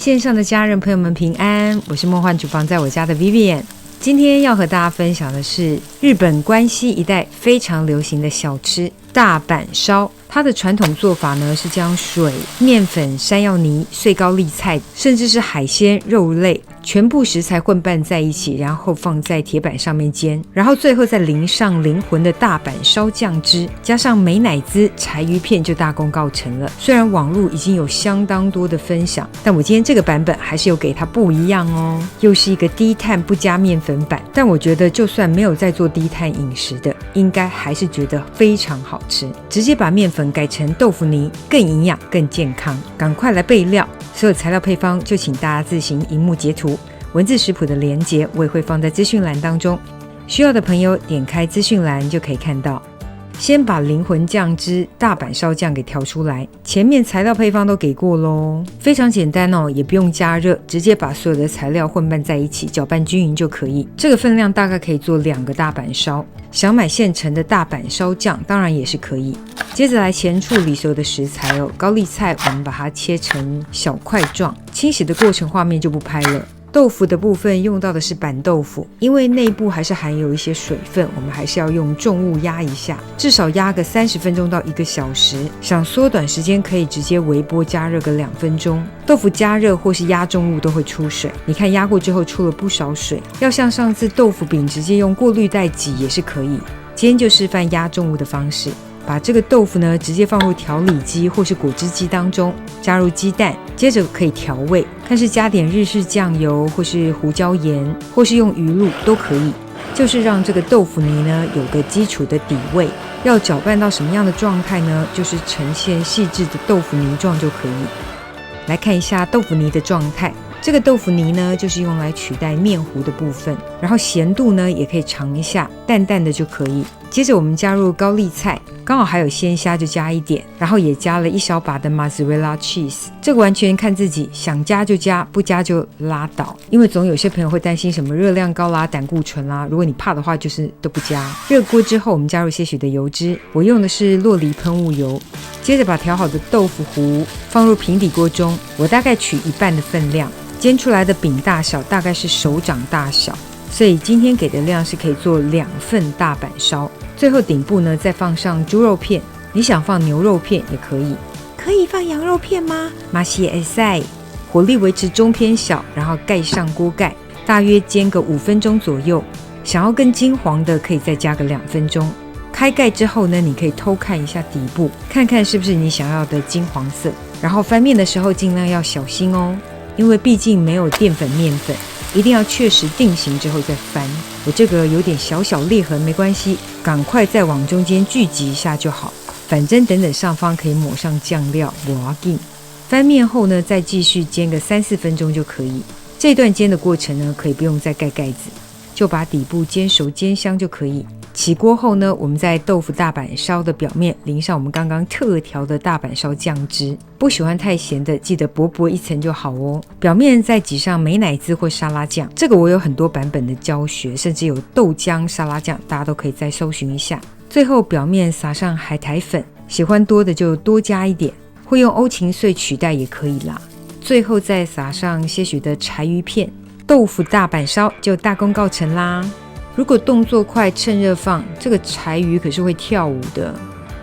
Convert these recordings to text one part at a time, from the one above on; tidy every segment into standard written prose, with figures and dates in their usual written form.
线上的家人朋友们平安，我是梦幻厨房在我家的 Vivian。 今天要和大家分享的是日本关西一带非常流行的小吃大阪烧。它的传统做法呢是将水、面粉、山药泥、碎高丽菜，甚至是海鲜、肉类全部食材混拌在一起，然后放在铁板上面煎，然后最后再淋上灵魂的大阪烧酱汁，加上美乃滋、柴鱼片，就大功告成了。虽然网络已经有相当多的分享，但我今天这个版本还是有给它不一样哦，又是一个低碳不加面粉版。但我觉得就算没有在做低碳饮食的，应该还是觉得非常好吃。直接把面粉改成豆腐泥，更营养更健康。赶快来备料，所有材料配方就请大家自行荧幕截图，文字食谱的连结我也会放在资讯栏当中，需要的朋友点开资讯栏就可以看到。先把灵魂酱汁大阪烧酱给调出来，前面材料配方都给过咯，非常简单哦，也不用加热，直接把所有的材料混拌在一起，搅拌均匀就可以。这个分量大概可以做2个大阪烧，想买现成的大阪烧酱当然也是可以。接着来前处理所有的食材哦，高丽菜我们把它切成小块状，清洗的过程画面就不拍了。豆腐的部分用到的是板豆腐，因为内部还是含有一些水分，我们还是要用重物压一下，至少压个30分钟到1个小时。想缩短时间可以直接微波加热个2分钟。豆腐加热或是压重物都会出水，你看压过之后出了不少水，要像上次豆腐饼直接用过滤袋挤也是可以。今天就示范压重物的方式，把这个豆腐呢直接放入调理机或是果汁机当中，加入鸡蛋，接着可以调味，看是加点日式酱油或是胡椒盐，或是用鱼露都可以，就是让这个豆腐泥呢有个基础的底味。要搅拌到什么样的状态呢？就是呈现细致的豆腐泥状就可以。来看一下豆腐泥的状态，这个豆腐泥呢就是用来取代面糊的部分，然后咸度呢也可以尝一下，淡淡的就可以。接着我们加入高丽菜，刚好还有鲜虾就加一点，然后也加了1小把的 mozzarella cheese， 这个完全看自己，想加就加，不加就拉倒。因为总有些朋友会担心什么热量高啦、胆固醇啦，如果你怕的话就是都不加。热锅之后我们加入些许的油脂，我用的是酪梨喷雾油。接着把调好的豆腐糊放入平底锅中，我大概取1半的分量，煎出来的饼大小大概是手掌大小，所以今天给的量是可以做2份大阪烧。最后顶部呢再放上猪肉片，你想放牛肉片也可以。可以放羊肉片吗？马西埃塞，火力维持中偏小，然后盖上锅盖，大约煎个5分钟左右。想要更金黄的可以再加个2分钟。开盖之后呢，你可以偷看一下底部，看看是不是你想要的金黄色。然后翻面的时候尽量要小心哦，因为毕竟没有淀粉面粉，一定要确实定型之后再翻。我这个有点小小裂痕没关系，赶快再往中间聚集一下就好，反正等等上方可以抹上酱料，不要紧。翻面后呢再继续煎个3-4分钟就可以。这段煎的过程呢可以不用再盖盖子，就把底部煎熟煎香就可以。起锅后呢，我们在豆腐大阪烧的表面淋上我们刚刚特调的大阪烧酱汁，不喜欢太咸的记得薄薄1层就好哦。表面再挤上美乃滋或沙拉酱，这个我有很多版本的教学，甚至有豆浆沙拉酱，大家都可以再搜寻一下。最后表面撒上海苔粉，喜欢多的就多加一点，会用欧芹碎取代也可以啦。最后再撒上些许的柴鱼片，豆腐大阪烧就大功告成啦。如果动作快趁热放，这个柴鱼可是会跳舞的，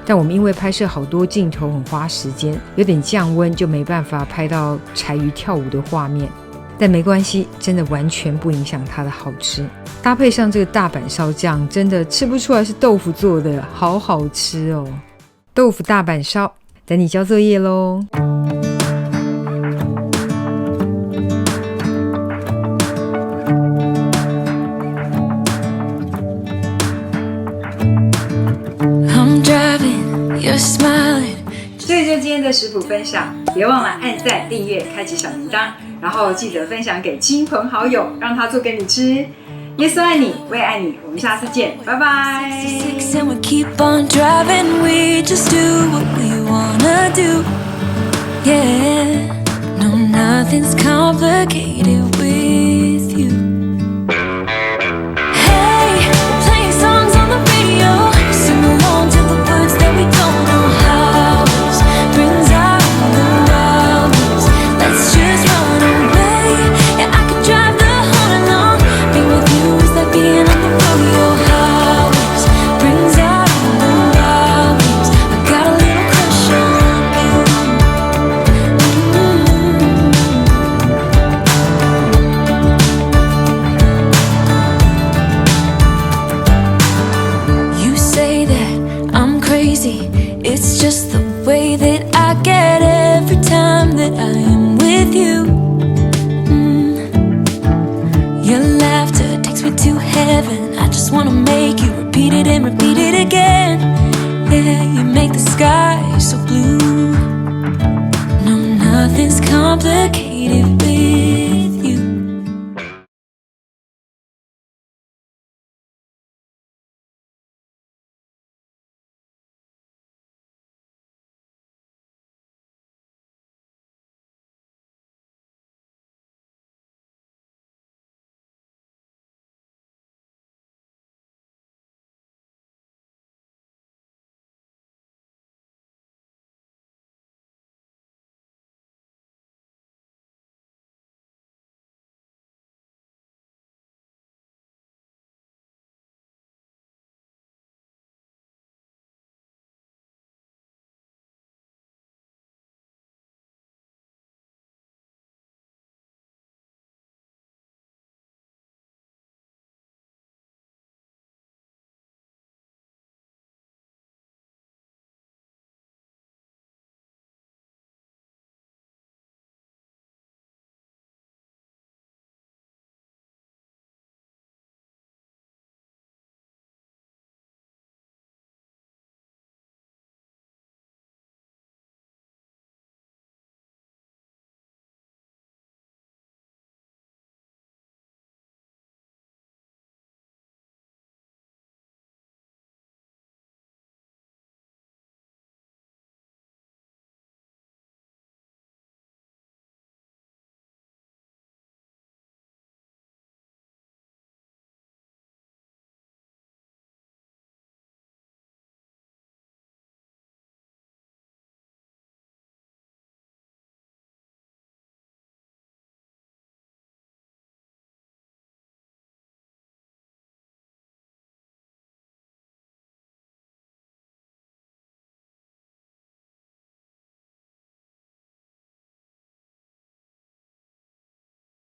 但我们因为拍摄好多镜头很花时间，有点降温就没办法拍到柴鱼跳舞的画面，但没关系，真的完全不影响它的好吃。搭配上这个大阪烧酱，真的吃不出来是豆腐做的，好好吃哦。豆腐大阪烧等你交作业咯。这就是今天的食谱分享，别忘了按赞、订阅、开启小铃铛，然后记得分享给亲朋好友，让他做给你吃。耶稣爱你，我也爱你，我们下次见，拜拜。Brings out the wildest. Let's just run away. wanna make you repeat it and repeat it again. Yeah, you make the sky so blue. No, nothing's complicated